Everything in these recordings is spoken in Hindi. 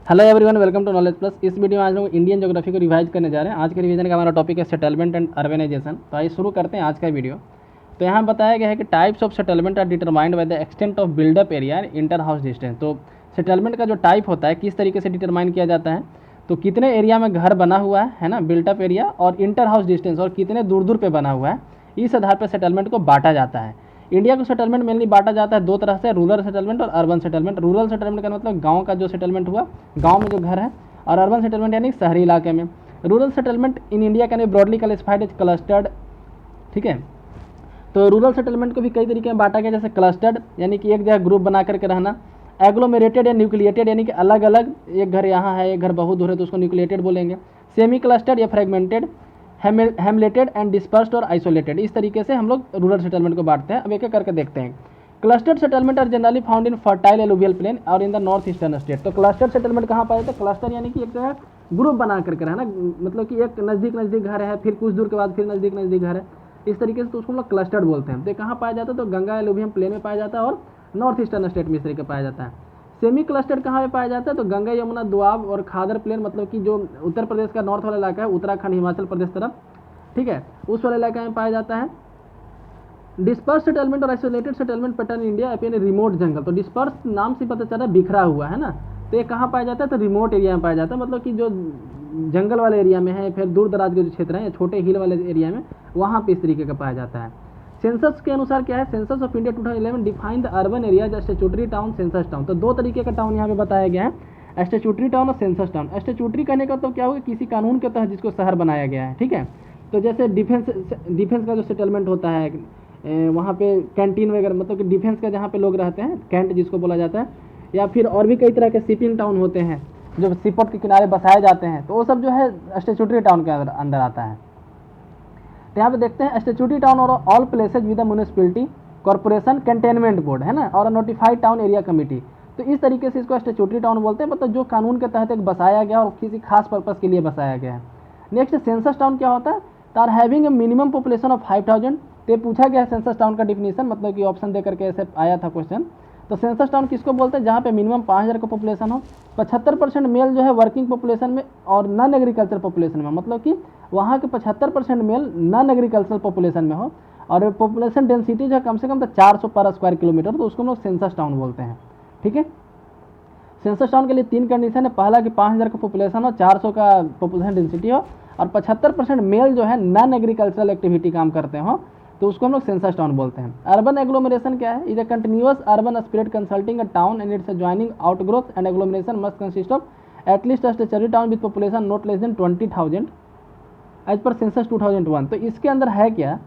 Hello everyone, welcome to knowledge plus. इस वीडियो में आज लोग इंडियन ज्योग्राफी को रिवाइज करने जा रहे हैं। आज के रिवीजन का हमारा टॉपिक है सेटलमेंट एंड अर्बनाइजेशन। तो आइए शुरू करते हैं आज का वीडियो। तो यहाँ बताया गया है कि types of settlement are determined by the extent of buildup area and inter house distance. तो सेटलमेंट का जो टाइप होता है किस तरीके से डिटरमाइन किया जाता है, तो कितने एरिया में घर बना हुआ है ना, बिल्टअप एरिया, और इंटर हाउस डिस्टेंस, और कितने दूर दूर पे बना हुआ है, इस आधार पर सेटलमेंट को बांटा जाता है। इंडिया को सेटलमेंट मेनली बांटा जाता है दो तरह से, रूरल सेटलमेंट और अर्बन सेटलमेंट। रूरल सेटलमेंट का मतलब गांव का जो सेटलमेंट हुआ, गांव में जो घर है, और अर्बन सेटलमेंट यानी शहरी इलाके में। Rural settlement in India can be broadly classified as clustered. ठीक है, तो रूरल सेटलमेंट को भी कई तरीके में बांटा गया, जैसे क्लस्टर्ड यानी कि एक जगह ग्रुप बना करके रहना, एग्लोमेरेटेड या न्यूक्लिएटेड यानी कि अलग अलग, एक घर यहाँ है एक घर बहुत दूर है तो उसको न्यूक्लिएटेड बोलेंगे, सेमी क्लस्टर्ड या फ्रेगमेंटेड, हेमलेटेड एंड डिस्पर्स्ड और आइसोलेटेड। इस तरीके से हम लोग रूरल सेटलमेंट को बांटते हैं। अब एक एक करके देखते हैं। Clustered settlement are generally found in fertile alluvial plain और in the north eastern state. तो क्लस्टर्ड सेटलमेंट कहाँ पाया जाता है? क्लस्टर यानी कि एक जगह ग्रुप बना करके रहना, मतलब कि एक नज़दीक नज़दीक घर है, फिर कुछ दूर के बाद फिर नज़दीक नज़दीक घर है, इस तरीके से, तो उसको हम लोग क्लस्टर्ड बोलते हैं। तो कहाँ पाया जाता है? तो गंगा एलुवियम प्लेन में पाया जाता है और नॉर्थ ईस्टर्न स्टेट में इस तरीके पाया जाता है। सेमी क्लस्टर्ड कहाँ पे पाया जाता है? तो गंगा यमुना दोआब और खादर प्लेन, मतलब कि जो उत्तर प्रदेश का नॉर्थ वाला इलाका है, उत्तराखंड हिमाचल प्रदेश तरफ, ठीक है, उस वाले इलाके में पाया जाता है। डिस्पर्स सेटलमेंट और आइसोलेटेड सेटलमेंट पैटर्न इंडिया अपने रिमोट जंगल। तो डिस्पर्स नाम से पता चल रहा है बिखरा हुआ है ना, तो ये कहाँ पाया जाता है? तो रिमोट एरिया में पाया जाता है, मतलब कि जो जंगल वाले एरिया में है, फिर दूर दराज के जो क्षेत्र हैं, छोटे हिल वाले एरिया में, वहाँ पे इस तरीके का पाया जाता है। सेंसस के अनुसार क्या है? Census of India 2011 define the urban area as statutory town, census town. तो दो तरीके का टाउन यहाँ पे बताया गया है, स्टैट्यूटरी टाउन और सेंसस टाउन। स्टैट्यूटरी कहने का तो क्या होगा? किसी कानून के तहत जिसको शहर बनाया गया है। ठीक है, तो जैसे डिफेंस का जो सेटलमेंट होता है, वहाँ पे कैंटीन वगैरह, मतलब कि डिफेंस का जहाँ पे लोग रहते हैं, कैंट जिसको बोला जाता है, या फिर और भी कई तरह के शिपिंग टाउन होते हैं जो सीपोर्ट के किनारे बसाए जाते हैं, तो वो सब जो है स्टैट्यूटरी टाउन के अंदर आता है। तो यहाँ पे देखते हैं, स्टैट्यूटरी टाउन और all places with the municipality corporation containment board है ना, और नोटिफाइड टाउन एरिया कमेटी। तो इस तरीके से इसको स्टैट्यूटरी टाउन बोलते हैं, मतलब जो कानून के तहत एक बसाया गया और किसी खास पर्पज़ के लिए बसाया गया है। नेक्स्ट सेंसस टाउन क्या होता है? तो are having a minimum population of 5000। तो पूछा गया है सेंसस टाउन का डिफिनीशन, मतलब कि ऑप्शन दे करके ऐसे आया था क्वेश्चन। तो सेंसस टाउन किसको बोलते हैं? जहाँ पे मिनिमम 5000 का पॉपुलेशन हो, 75% मेल जो है वर्किंग पॉपुलेशन में और नॉन एग्रीकल्चर पॉपुलेशन में, मतलब कि वहाँ के 75% मेल नॉन एग्रीकल्चर पॉपुलेशन में हो, और पॉपुलेशन डेंसिटी जो है कम से कम तो 400 पर स्क्वायर किलोमीटर, तो उसको हम लोग सेंसस टाउन बोलते हैं। ठीक है, सेंसस टाउन के लिए 3 कंडीशन है। पहला कि 5000 का पॉपुलेशन हो, 400 का पॉपुलेशन डेंसिटी हो, और 75% मेल जो है नॉन एग्रीकल्चरल एक्टिविटी काम करते हो, तो उसको हम लोग सेंसस टाउन बोलते हैं। अर्बन एग्लोमरेशन क्या है? Is a continuous urban spread consulting a town and its joining outgrowth and agglomeration must consist of at least a statutory town with population not less than 20,000 as per census 2001। तो इसके अंदर है क्या?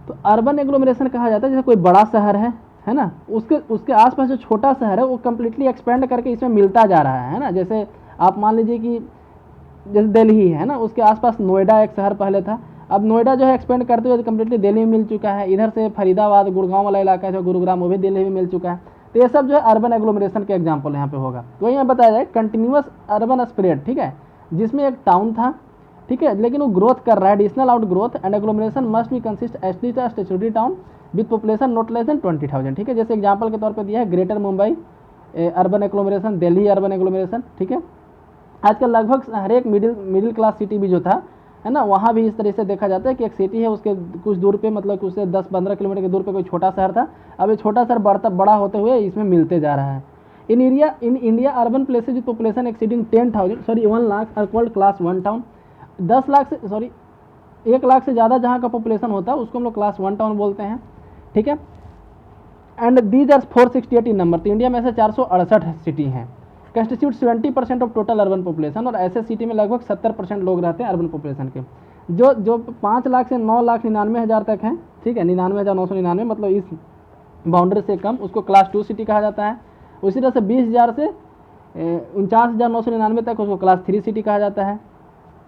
तो अर्बन एग्लोमरेशन कहा जाता है जैसे कोई बड़ा शहर है ना, उसके आसपास जो छोटा शहर है वो कम्प्लीटली एक्सपेंड करके इसमें मिलता जा रहा है ना। जैसे आप मान लीजिए कि जैसे दिल्ली है ना, उसके आसपास नोएडा एक शहर पहले था, अब नोएडा जो है एक्सपेंड करते हुए कम्प्लीटली दिल्ली में मिल चुका है। इधर से फरीदाबाद गुड़गांव वाला इलाका है, गुरुग्राम, वो भी दिल्ली में मिल चुका है। तो ये सब जो है अर्बन एग्लोमरेशन के एग्जाम्पल यहाँ पे होगा। तो वही बताया जाए कंटिन्यूअस अर्बन स्प्रेड, ठीक है, जिसमें एक टाउन था, ठीक है, लेकिन वो ग्रोथ कर रहा है, additional out growth and agglomeration must be consist at least statutory town with population not less than 20,000। ठीक है, जैसे एग्जाम्पल के तौर पर दिया है greater Mumbai urban agglomeration, Delhi urban agglomeration. ठीक है, आजकल लगभग हर एक मिडिल क्लास सिटी भी जो था है ना, वहाँ भी इस तरह से देखा जाता है कि एक सिटी है, उसके कुछ दूर पे, मतलब उससे 10-15 किलोमीटर के दूर पे कोई छोटा शहर था, अब ये छोटा शहर बड़ा होते हुए इसमें मिलते जा रहा है। In India urban places with population exceeding 1 lakh are called class 1 town. 1 lakh से ज़्यादा जहाँ का पॉपुलेशन होता है उसको हम लोग क्लास 1 टाउन बोलते हैं। ठीक है, and these are 468 in number. तो इंडिया में ऐसे 468 सिटी हैं, constitute 70% of total urban population, और ऐसे सिटी में लगभग 70% लोग रहते हैं अर्बन पॉपुलेशन के, जो 5 लाख से 9,99,000 तक हैं। ठीक है, 99,999, मतलब इस बाउंड्री से कम, उसको क्लास 2 सिटी कहा जाता है। उसी तरह से 20,000 से 49,999 तक उसको क्लास 3 सिटी कहा जाता है।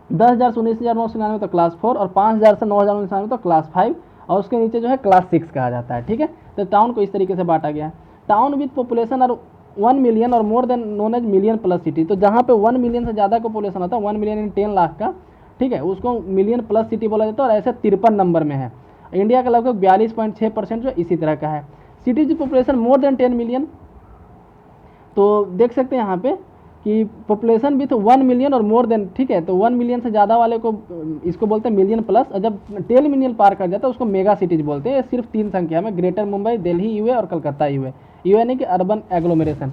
10,000 से 19,999 तो क्लास 4, और 5,000 से 9,999 तो क्लास 5, और उसके नीचे जो है क्लास 6 कहा जाता है। ठीक है, तो टाउन को इस तरीके से बांटा गया है। टाउन विद पॉपुलेशन और 1 मिलियन और more than known as million plus city. तो जहाँ पे 1 मिलियन से ज़्यादा का पॉपुलेशन होता है, 1 मिलियन इन 10 लाख का, ठीक है, उसको मिलियन प्लस सिटी बोला जाता है, और ऐसे 53 नंबर में है। इंडिया का लगभग 42.6% जो इसी तरह का है। Cities population more than 10 million, तो देख सकते हैं यहाँ पे कि पॉपुलेशन भी तो 1 मिलियन और मोर देन, ठीक है, तो 1 मिलियन से ज़्यादा वाले को इसको बोलते हैं मिलियन प्लस, और जब 10 मिलियन पार कर जाता है उसको मेगा सिटीज बोलते हैं। ये सिर्फ 3 संख्या में, ग्रेटर मुंबई, दिल्ली यूए और कलकत्ता यूए। यूए यानी कि अर्बन एग्लोमेरेशन।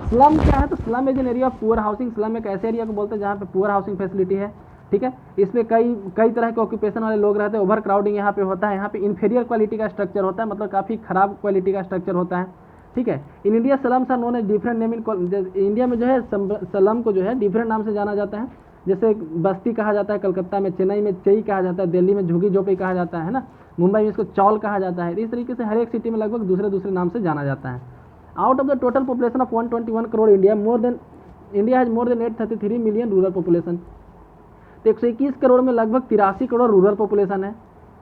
स्लम क्या है, तो slum is an area of poor housing. Slum एक ऐसे एरिया को बोलते हैं जहाँ पे पुअर हाउसिंग फैसिलिटी है, ठीक है। इसमें कई तरह के ऑक्यूपेशन वाले लोग रहते हैं। ओवर क्राउडिंग यहाँ पे होता है, यहाँ पे इन्फीरियर क्वालिटी का स्ट्रक्चर होता है, मतलब काफ़ी खराब क्वालिटी का स्ट्रक्चर होता है, ठीक है। In India slums are known as different name in India में जो है स्लम को जो है डिफरेंट नाम से जाना जाता है। जैसे बस्ती कहा जाता है कलकत्ता में, चेन्नई में चई कहा जाता है, दिल्ली में झुग्गी झोपड़ी कहा जाता है ना, मुंबई में इसको चौल कहा जाता है। इस तरीके से हर एक सिटी में लगभग दूसरे दूसरे नाम से जाना जाता है। Out of the total population of 121 crore India has more than 833 million rural population. तो 121 करोड़ में लगभग 83 करोड़ रूरल पॉपुलेशन है,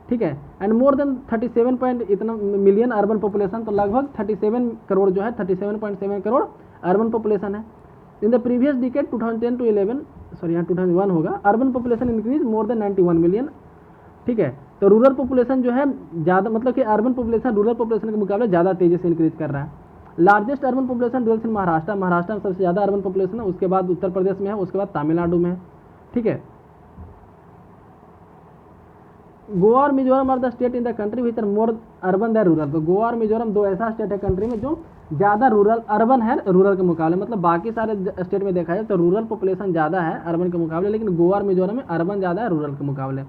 ठीक है। एंड मोर देन 37 पॉइंट इतना मिलियन अर्बन पॉपुलेशन, तो लगभग 37 करोड़ जो है 37.7 करोड़ अर्बन पॉपुलेशन है। In the previous decade 2010 to 11 sorry यहाँ 2001 होगा, urban population increase more than 91 million, ठीक है। तो रूरल पॉपुलेशन जो है ज़्यादा, मतलब कि अर्बन पॉपुलेशन रूरल पॉपुलेशन के मुकाबले ज़्यादा तेज़ी से इंक्रीज कर रहा है। लार्जेस्ट अर्बन पॉपुलेशन डवेल्स इन महाराष्ट्र। महाराष्ट्र में सबसे ज़्यादा अर्बन पॉपुलेशन है, उसके बाद उत्तर प्रदेश में है, उसके बाद तमिलनाडु में है, ठीक है। गोवा और Mizoram are the state in the country which are more urban than rural. तो गोवा और मिजोरम दो ऐसा स्टेट है कंट्री में जो ज़्यादा रूरल अर्बन है रूरल के मुकाबले। मतलब बाकी सारे स्टेट में देखा जाए तो रूरल पॉपुलेशन ज़्यादा है अर्बन के मुकाबले, लेकिन गोवा और मिजोरम में अर्बन ज़्यादा है रूरल के मुकाबले।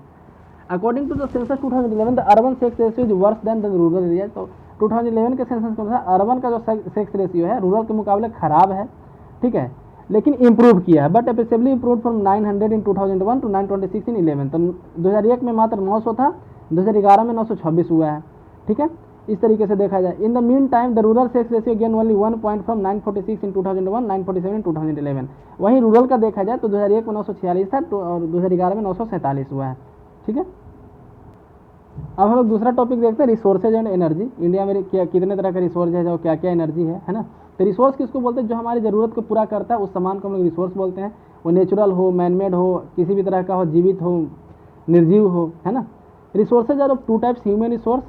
According to the census 2011 the urban sex ratio is worse than the rural area. तो 2011 के सेंसस के अनुसार अर्बन का जो सेक्स रेशियो है रूरल के मुकाबले खराब है, ठीक है, लेकिन इंप्रूव किया है, but especially improve from 900 in 2001 to 926 in 11। तो 2001 में मात्र 900 था, 2011 में 926 हुआ है, ठीक है। इस तरीके से देखा जाए, in the mean time the rural sex ratio gain only 1 point from 946 इन 2001 947 इन 2011। वहीं रूरल का देखा जाए तो 2001 में 946 था और 2011 में 947 हुआ है, ठीक है। अब हम लोग दूसरा टॉपिक देखते हैं, रिसोर्सेज एंड एनर्जी। इंडिया में क्या कितने तरह का रिसोर्स है, जो क्या क्या एनर्जी है ना। तो रिसोर्स किसको बोलते हैं, जो हमारी ज़रूरत को पूरा करता है उस सामान को हम लोग रिसोर्स बोलते हैं। वो नेचुरल हो, मैनमेड हो, किसी भी तरह का हो, जीवित हो, निर्जीव हो, है ना। Resources are of 2 types, human resource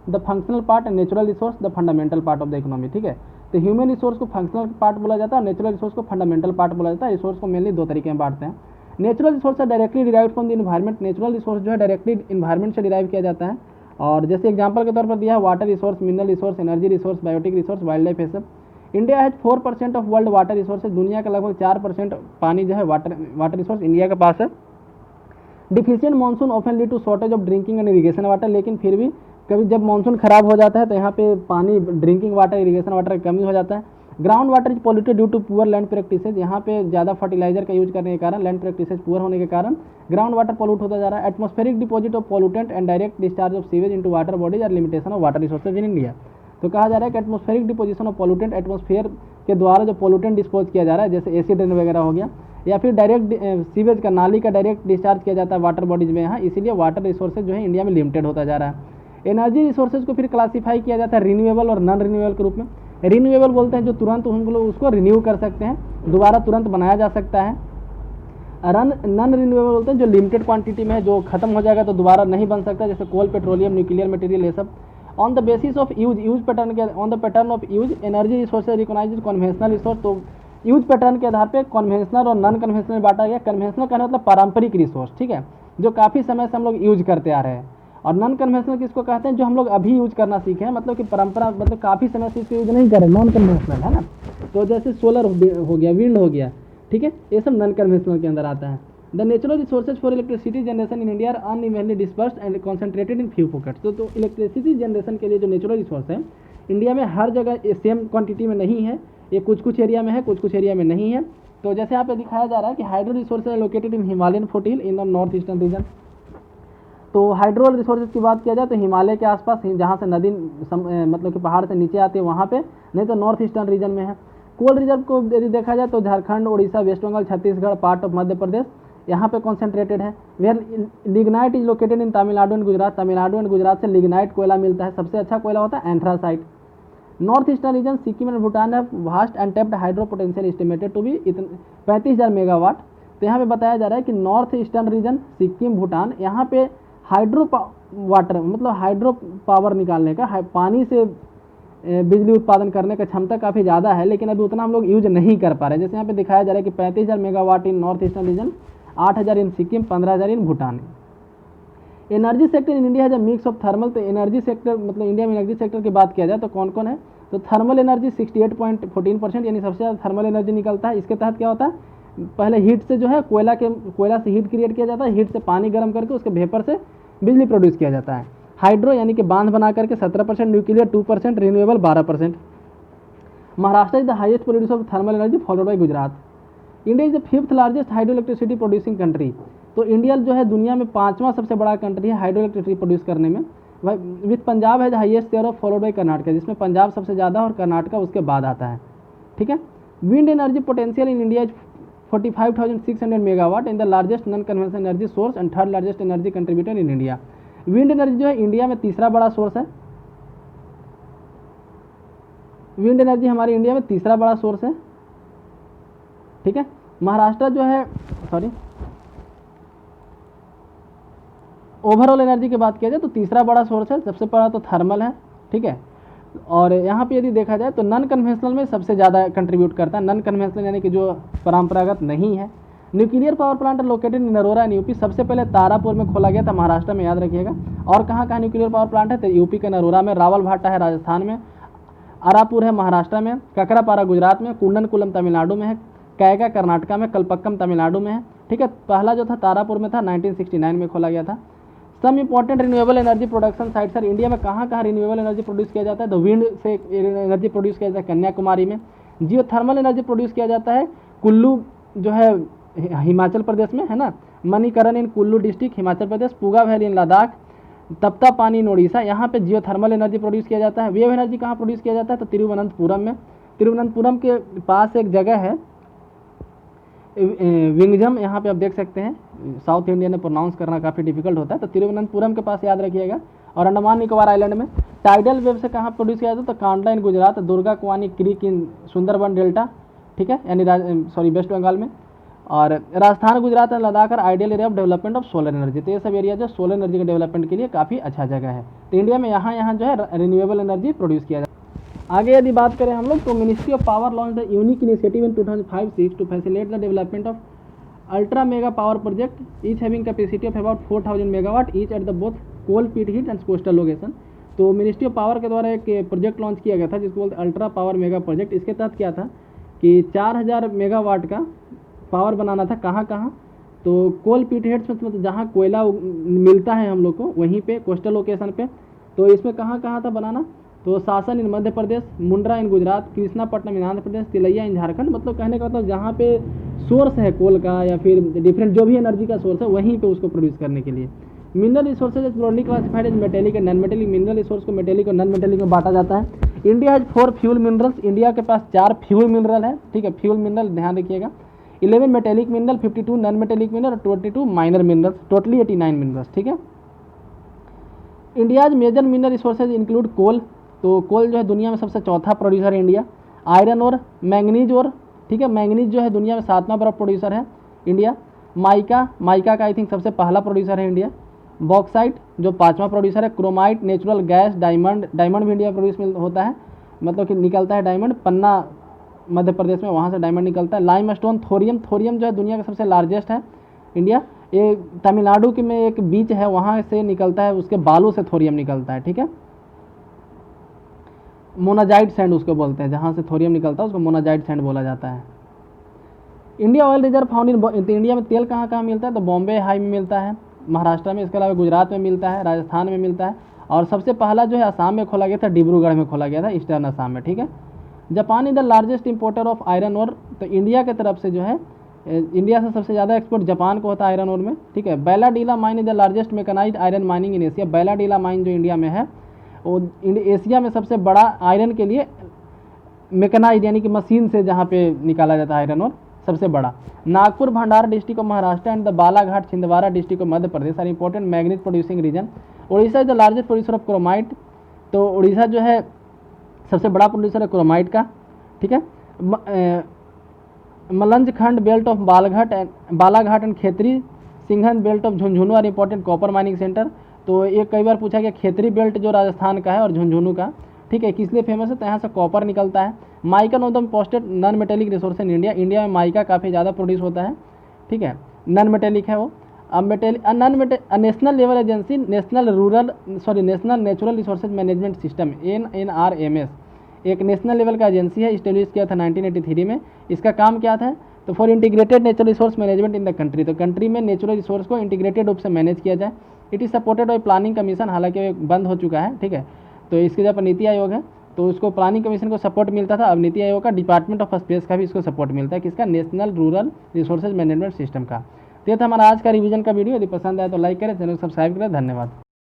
the functional part and natural resource the fundamental part of the economy, ठीक है। तो ह्यूमन रिसोर्स को फंक्शनल पार्ट बोला जाता है और नेचुरल रिसोर्स को फंडामेंटल पार्ट बोला जाता है। रिसोर्स को मेनली 2 तरीके में बांटते हैं। Natural resource directly derive from the environment. Natural resource जो है डायरेक्टली इन्वायरमेंट से डिराइव किया जाता है, और जैसे एग्जांपल के तौर पर दिया है water resource, mineral resource, energy resource, biotic resource, wild life, ये सब। India has 4% of world water resources. दुनिया का लगभग 4% पानी जो है वाटर रिसोर्स इंडिया के पास है। Deficient monsoon often lead to shortage of drinking and irrigation water. लेकिन फिर भी कभी जब मानसून खराब हो जाता है तो यहाँ पे पानी, ड्रिंकिंग वाटर, इरीगेशन वाटर की कमी हो जाता है। Ground water is polluted due to poor land practices. यहाँ पे ज़्यादा फर्टिलाइजर का यूज करने के कारण, लैंड प्रैक्टिसेज पुअर होने के कारण ग्राउंड वाटर पॉल्यूट होता जा रहा है। Atmospheric deposit of pollutant and direct discharge of sewage into water bodies are limitation of water resources in India. तो कहा जा रहा है कि atmospheric deposition of pollutant, atmosphere के द्वारा जो पॉल्यूटेंट डिस्पोज किया जा रहा है, जैसे एसिड रेन वगैरह हो गया, या फिर डायरेक्ट सीवेज का, नाली का डायरेक्ट डिस्चार्ज किया जाता है वाटर बॉडीज में यहाँ, इसीलिए वाटर रिसोर्सेज जो है इंडिया में लिमिटेड होता जा रहा है। एनर्जी रिसोर्सेज को फिर क्लासीफाई किया जाता है रिन्यूएबल और नॉन रिन्यूएबल के रूप में। रिन्यूएबल बोलते हैं जो तुरंत हम लोग उसको रिन्यू कर सकते हैं, दोबारा तुरंत बनाया जा सकता है। नॉन रिन्यूएबल बोलते हैं जो लिमिटेड क्वांटिटी में है, जो खत्म हो जाएगा तो दोबारा नहीं बन सकता, जैसे कोल, पेट्रोलियम, न्यूक्लियर मटेरियल, ये सब। On the basis of use pattern के, on the pattern of use energy resources recognised conventional resource. तो यूज पैटर्न के आधार पे कन्वेंशनल और नॉन कन्वेंशनल बांटा गया। कन्वेंशनल का मतलब पारंपरिक रिसोर्स, ठीक है, जो काफ़ी समय से हम लोग यूज करते आ रहे हैं। और नॉन कन्वेंशनल किसको कहते हैं, जो हम लोग अभी यूज करना सीखे हैं, मतलब कि परंपरा, मतलब काफ़ी समय से इसको यूज नहीं करें, नॉन कन्वेंशनल, है ना। तो जैसे सोलर हो गया, विंड हो गया, ठीक है, ये सब नॉन कन्वेंशनल के अंदर आता है। The natural resources for electricity generation in India are unevenly dispersed and concentrated in few pockets. तो इलेक्ट्रिसिटी जनरेशन के लिए जो नेचुरल रिसोर्स है इंडिया में हर जगह सेम क्वांटिटी में नहीं है, ये कुछ कुछ एरिया में है, कुछ कुछ एरिया में नहीं है। तो जैसे यहाँ पे दिखाया जा रहा है कि hydro resources located in Himalayan foothill in the north eastern reason. तो हाइड्रो रिसोर्सेज की बात किया जाए तो हिमालय के आसपास, जहाँ से नदी मतलब कि पहाड़ से नीचे आती है वहाँ पे, नहीं तो नॉर्थ ईस्टर्न रीजन में है। कोल रिजर्व को यदि देखा जाए तो Jharkhand, Orissa, West Bengal, Chhattisgarh, part of Madhya Pradesh, यहाँ पे कॉन्सेंट्रेटेड है। Where lignite is located in Tamil Nadu and Gujarat. Tamil Nadu and Gujarat से लिग्नाइट कोयला मिलता है। सबसे अच्छा कोयला होता है anthracite. North eastern region Sikkim and Bhutan है vast untapped hydro potential estimated to be 35,000 megawatt. तो यहाँ पे बताया जा रहा है कि north eastern region, Sikkim, Bhutan, यहाँ पे हाइड्रो वाटर मतलब हाइड्रो पावर निकालने का, पानी से बिजली उत्पादन करने का क्षमता काफ़ी ज़्यादा है, लेकिन अभी उतना हम लोग यूज नहीं कर पा रहे हैं। जैसे यहाँ पे दिखाया जा रहा है कि 35,000 megawatt in north eastern reason, 8,000 in Sikkim, 15,000 in Bhutan. Energy sector in India है जब मिक्स ऑफ थर्मल, तो एनर्जी सेक्टर मतलब इंडिया में एनर्जी सेक्टर की बात किया जाए तो कौन कौन है, तो थर्मल एनर्जी 68.14%, यानी सबसे ज़्यादा थर्मल एनर्जी निकलता है। इसके तहत क्या होता है, पहले हीट से जो है कोयला से हीट क्रिएट किया जाता है, हीट से पानी गर्म करके उसके वेपर से बिजली प्रोड्यूस किया जाता है। हाइड्रो यानी कि बांध बना करके 17%, nuclear 2%, renewable 12%। Maharashtra is the highest producer of thermal energy followed by Gujarat. India is the 5th largest hydro electricity producing country. तो इंडिया जो है दुनिया में 5वां सबसे बड़ा कंट्री है हाइड्रो इलेक्ट्रिसिटी प्रोड्यूस करने में। विथ पंजाब है the highest share of followed by Karnataka, जिसमें पंजाब सबसे ज़्यादा और कर्नाटक उसके बाद आता है। ठीक है। Wind energy potential in India is 45,600 megawatt in the largest non conventional energy source and 3rd largest energy contributor in India. Wind energy जो है इंडिया में तीसरा बड़ा सोर्स है। विंड एनर्जी हमारे इंडिया में तीसरा बड़ा सोर्स है। ठीक है। महाराष्ट्र जो है ओवरऑल एनर्जी की बात किया जाए तो तीसरा बड़ा सोर्स है, सबसे बड़ा तो थर्मल है। ठीक है। और यहाँ पे यदि देखा जाए तो नॉन कन्वेंशनल में सबसे ज़्यादा कंट्रीब्यूट करता है। नॉन कन्वेंशनल यानी कि जो परंपरागत नहीं है। Nuclear power plant located in Narora and UP, सबसे पहले तारापुर में खोला गया था महाराष्ट्र में, याद रखिएगा। और कहाँ कहाँ न्यूक्लियर पावर प्लांट है, तो यूपी के नरोरा में, रावल भाटा है राजस्थान में, अरापुर है महाराष्ट्र में, ककरापारा गुजरात में, कुंडनकुलम तमिलनाडु में है, कैगा कर्नाटका में, कलपक्कम तमिलनाडु में है। ठीक है। पहला जो था तारापुर में था, 1969 में खोला गया था। Some important renewable energy production site, sir India में कहाँ कहाँ रिन्यूएबल एनर्जी प्रोड्यूस किया जाता है, तो विंड से एनर्जी प्रोड्यूस किया जाता है कन्याकुमारी में। जियो थर्मल एनर्जी प्रोड्यूस किया जाता है कुल्लू जो है हिमाचल प्रदेश में है ना, Manikaran in Kullu district Himachal Pradesh, Puga valley in Ladakh, Taptapani in Orissa, यहाँ पे जियो थर्मल एनर्जी प्रोड्यूस किया जाता है। वेव एनर्जी कहाँ प्रोड्यूस किया जाता है, तो तिरुवनंतपुरम में। तिरुवनंतपुरम के पास एक जगह है विंगजम, यहाँ पे आप देख सकते हैं, साउथ इंडिया में प्रोनाउंस करना काफ़ी डिफिकल्ट होता है, तो तिरुवनंतपुरम के पास याद रखिएगा। और अंडमान निकोबार आइलैंड में टाइडल वेव से कहाँ प्रोड्यूस किया जाता है, तो कांडला इन गुजरात, दुर्गा कुआनी क्रीक इन सुंदरबन डेल्टा। ठीक है, यानी वेस्ट बंगाल में। और राजस्थान, गुजरात और लद्दाख और ideal area of development of solar energy, तो ये सब एरिया जो सोलर एनर्जी के डेवलपमेंट के लिए काफ़ी अच्छा जगह है। तो इंडिया में यहाँ जो है रिन्यूएबल एनर्जी प्रोड्यूस किया जाता है। आगे यदि बात करें हम लोग, तो ministry of power launch the unique initiative in 2005-06 to facilitate the development of ultra mega power project each having capacity of about 4,000 megawatt each at the both coal pit head and coastal location. तो मिनिस्ट्री ऑफ पावर के द्वारा एक प्रोजेक्ट लॉन्च किया गया था जिसको बोलते अल्ट्रा पावर मेगा प्रोजेक्ट। इसके तहत क्या था कि 4,000 मेगावाट का पावर बनाना था। कहाँ कहाँ, तो कोल पीट हेड्स मतलब जहाँ कोयला मिलता है हम लोग को वहीं पे, कोस्टल लोकेशन पे। तो इसमें कहाँ कहाँ था बनाना, तो शासन इन मध्य प्रदेश, मुंड्रा इन गुजरात, कृष्णापट्टनम इन आंध्र प्रदेश, तिलैया इन झारखंड। मतलब कहने का मतलब जहाँ पे सोर्स है कोल का या फिर डिफरेंट जो भी एनर्जी का सोर्स है वहीं पे उसको प्रोड्यूस करने के लिए। Mineral resources is broadly classified as metallic and non metallic. Mineral resource को मेटेलिक और नॉन मेटेलिक में बांटा जाता है। India has 4 fuel minerals, India के पास 4 फ्यूल मिनरल है। ठीक है, फ्यूल मिनरल ध्यान रखिएगा। 11 metallic mineral, 52 non metallic mineral और 22 माइनर मिनरल्स, टोटली 89 मिनरल्स। ठीक है। India's major mineral resources include coal, तो कोल जो है दुनिया में सबसे चौथा प्रोड्यूसर है इंडिया। आयरन और मैंगनीज और, ठीक है, मैंगनीज जो है दुनिया में 7वां बड़ा प्रोड्यूसर है इंडिया। माइका का आई थिंक सबसे पहला प्रोड्यूसर है इंडिया। बॉक्साइट जो 5वां प्रोड्यूसर है। क्रोमाइट, नेचुरल गैस, डायमंड भी इंडिया प्रोड्यूस होता है, मतलब कि निकलता है डायमंड। पन्ना मध्य प्रदेश में, वहाँ से डायमंड निकलता है। लाइमस्टोन, थोरियम जो है दुनिया का सबसे लार्जेस्ट है इंडिया। ये तमिलनाडु के में एक बीच है वहाँ से निकलता है, उसके बालू से थोरियम निकलता है। ठीक है। मोनाजाइट सैंड उसको बोलते हैं, जहाँ से थोरियम निकलता है उसको मोनाजाइट सैंड बोला जाता है। India oil reserve found in, India में तेल कहाँ कहाँ मिलता है, तो बॉम्बे हाई में मिलता है, महाराष्ट्र में, इसके अलावा गुजरात में मिलता है, राजस्थान में मिलता है। और सबसे पहला जो है असम में खोला गया था, डिब्रूगढ़ में खोला गया था, ईस्टर्न असम में। ठीक है। Japan is the largest importer of iron ore, तो इंडिया की तरफ से जो है इंडिया से सबसे ज़्यादा एक्सपोर्ट जापान को होता है आयरन ओर में। ठीक है। Bailadila mine is the largest mechanized iron mining in Asia. Bailadila mine जो इंडिया में है वो एशिया में सबसे बड़ा आयरन के लिए मैकेनाइज्ड यानी कि मशीन से जहाँ पे निकाला जाता है आयरन ओर, सबसे बड़ा। Nagpur Bhandara district of Maharashtra and the Balaghat Chhindwara district of Madhya Pradesh are important manganese producing region. Orissa is the largest producer of chromite, तो उड़ीसा जो है सबसे बड़ा प्रोड्यूसर है क्रोमाइट का। ठीक है। Malanjkhand belt of Balaghat and Khetri Singhana belt of Jhunjhunu are important copper mining centre. तो ये कई बार पूछा गया, खेतरी बेल्ट जो राजस्थान का है और झुंझुनू का, ठीक है, किस लिए फेमस है? तो यहाँ से कॉपर निकलता है। Mica one of the posted non metallic resource in India, India में माइका काफ़ी ज़्यादा प्रोड्यूस होता है, ठीक है, नॉन मेटेलिक है वो। अब national level agency national natural resources management system NNRMS एक नेशनल लेवल का एजेंसी है, इस्टेब्लिश किया था 1983 में। इसका काम क्या था? तो for integrated natural resource management in the country, तो कंट्री में नेचुरल रिसोर्स को इंटीग्रेटेड रूप से मैनेज किया जाए। It is supported by planning commission, हालांकि बंद हो चुका है, ठीक है। तो इसके जब नीति आयोग है तो उसको प्लानिंग कमीशन को सपोर्ट मिलता था, अब नीति आयोग का डिपार्टमेंट ऑफ स्पेस का भी इसको सपोर्ट मिलता है, किसका? National rural resources management system का। तो ये था हमारा आज का रिवीजन का वीडियो। यदि पसंद आए तो लाइक करें, चैनल को सब्सक्राइब करें। धन्यवाद।